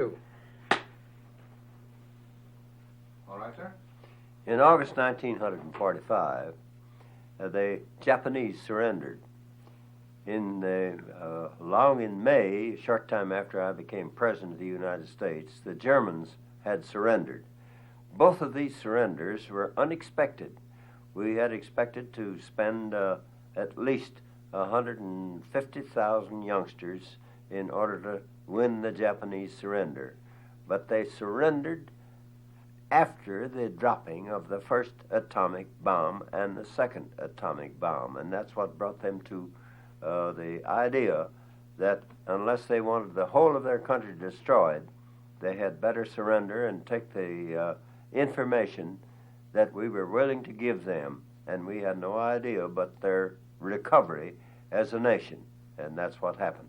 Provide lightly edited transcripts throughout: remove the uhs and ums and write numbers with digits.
Do. All right, sir. In August 1945, the Japanese surrendered. Long in May, a short time after I became President of the United States, the Germans had surrendered. Both of these surrenders were unexpected. We had expected to spend at least 150,000 youngsters in order to win the Japanese surrender. But they surrendered after the dropping of the first atomic bomb and the second atomic bomb. And that's what brought them to the idea that unless they wanted the whole of their country destroyed, they had better surrender and take the information that we were willing to give them, and we had no idea but their recovery as a nation, and that's what happened.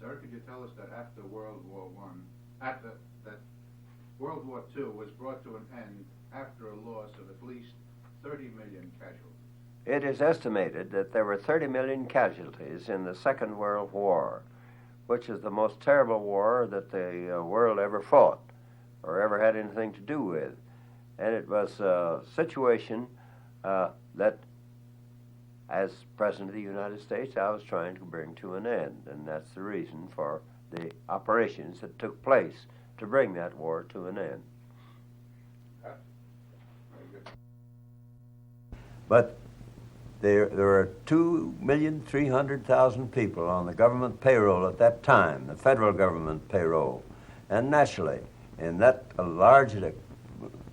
Sir, could you tell us that after World War I, that World War II was brought to an end after a loss of at least 30 million casualties? It is estimated that there were 30 million casualties in the Second World War, which is the most terrible war that the world ever fought or ever had anything to do with. And it was a situation that, as President of the United States, I was trying to bring to an end. And that's the reason for the operations that took place to bring that war to an end. Very good. But there were 2,300,000 people on the government payroll at that time, the federal government payroll. And naturally, in that large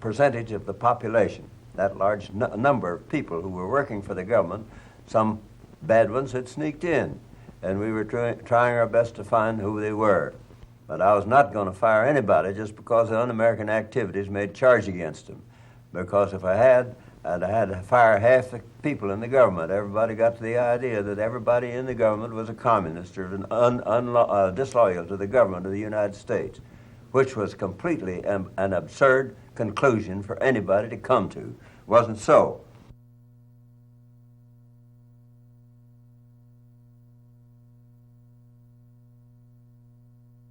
percentage of the population, that large number of people who were working for the government, some bad ones had sneaked in, and we were trying our best to find who they were. But I was not going to fire anybody just because the un-American activities made charge against them. Because if I had, I'd have had to fire half the people in the government. Everybody got to the idea that everybody in the government was a communist or disloyal to the government of the United States, which was completely an absurd conclusion for anybody to come to. It wasn't so.